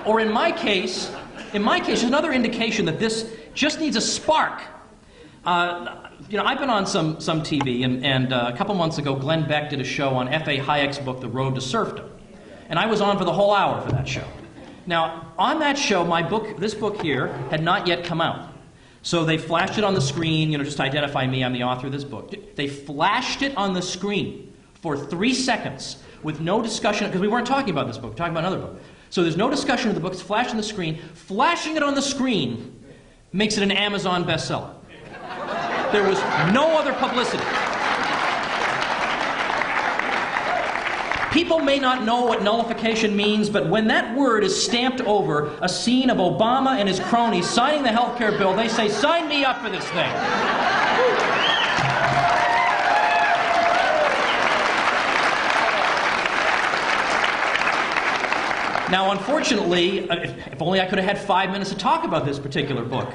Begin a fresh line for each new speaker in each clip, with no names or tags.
Or in my case, there's another indication that this just needs a spark. You know, I've been on some TV, and a couple months ago, Glenn Beck did a show on F.A. Hayek's book, The Road to Serfdom. And I was on for the whole hour for that show. Now, on that show, this book here, had not yet come out. So they flashed it on the screen, you know, just to identify me, I'm the author of this book. They flashed it on the screen for 3 seconds with no discussion, because we weren't talking about this book, we were talking about another book. So there's no discussion of the book, it's flashed on the screen. Flashing it on the screen makes it an Amazon bestseller. There was no other publicity. People may not know what nullification means, but when that word is stamped over a scene of Obama and his cronies signing the health care bill, they say, sign me up for this thing. Now, unfortunately, if only I could have had 5 minutes to talk about this particular book.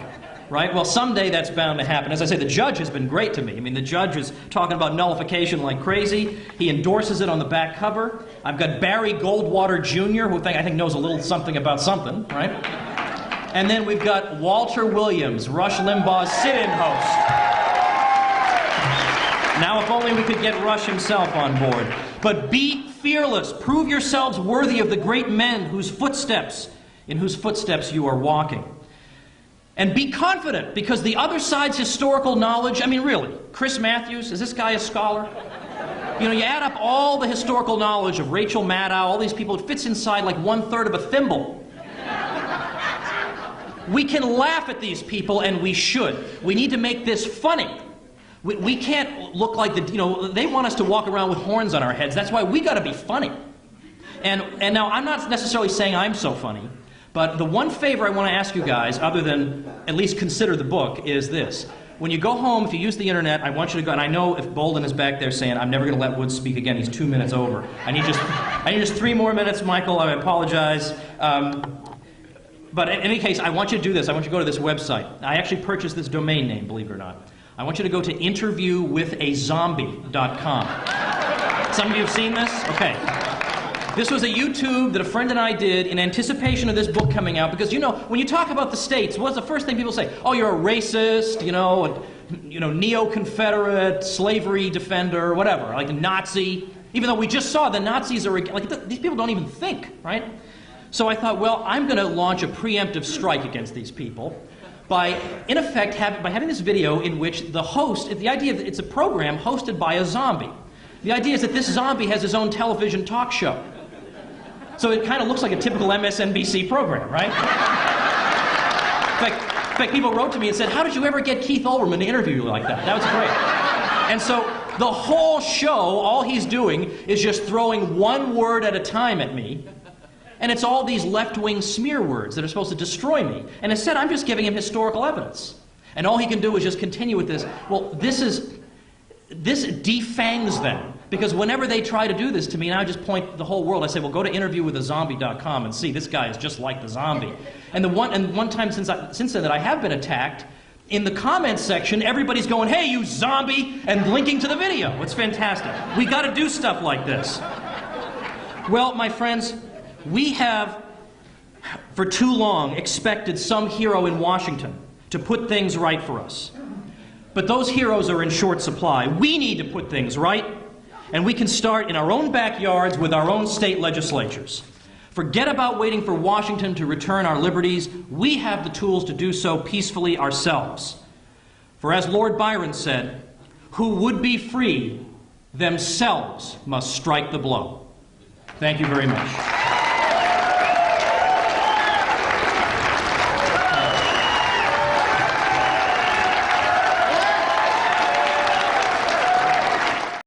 Right? Well, someday that's bound to happen. As I say, the judge has been great to me. I mean, the judge is talking about nullification like crazy. He endorses it on the back cover. I've got Barry Goldwater Jr., who I think knows a little something about something, right? And then we've got Walter Williams, Rush Limbaugh's sit-in host. Now, if only we could get Rush himself on board. But be fearless. Prove yourselves worthy of the great men in whose footsteps you are walking. And be confident, because the other side's historical knowledge, I mean, really, Chris Matthews, is this guy a scholar? You know, you add up all the historical knowledge of Rachel Maddow, all these people, it fits inside like 1/3 of a thimble. We can laugh at these people, and we should. We need to make this funny. We can't look like the, you know, they want us to walk around with horns on our heads. That's why we got to be funny. And now, I'm not necessarily saying I'm so funny. But the one favor I want to ask you guys, other than at least consider the book, is this. When you go home, if you use the internet, I want you to go, and I know if Bolden is back there saying, I'm never going to let Woods speak again, he's 2 minutes over. I need just 3 more minutes, Michael, I apologize. But in any case, I want you to do this. I want you to go to this website. I actually purchased this domain name, believe it or not. I want you to go to interviewwithazombie.com. Some of you have seen this? Okay. This was a YouTube that a friend and I did in anticipation of this book coming out, because, you know, when you talk about the states, what's the first thing people say? Oh, you're a racist, you know, neo-Confederate, slavery defender, whatever, like a Nazi. Even though we just saw the Nazis are, like, these people don't even think, right? So I thought, well, I'm going to launch a preemptive strike against these people by, in effect, by having this video in which the host, the idea that it's a program hosted by a zombie. The idea is that this zombie has his own television talk show. So it kind of looks like a typical MSNBC program, right? In fact, people wrote to me and said, how did you ever get Keith Olbermann to interview you like that? That was great. And so the whole show, all he's doing is just throwing one word at a time at me. And it's all these left-wing smear words that are supposed to destroy me. And instead, I'm just giving him historical evidence. And all he can do is just continue with this. Well, this defangs them. Because whenever they try to do this to me, and I just point the whole world, I say, well, go to interviewwithazombie.com and see, this guy is just like the zombie. And one time since then that I have been attacked, in the comments section, everybody's going, hey, you zombie, and linking to the video. It's fantastic. We got to do stuff like this. Well, my friends, we have, for too long, expected some hero in Washington to put things right for us. But those heroes are in short supply. We need to put things right. And we can start in our own backyards with our own state legislatures. Forget about waiting for Washington to return our liberties. We have the tools to do so peacefully ourselves. For as Lord Byron said, who would be free themselves must strike the blow. Thank you very much.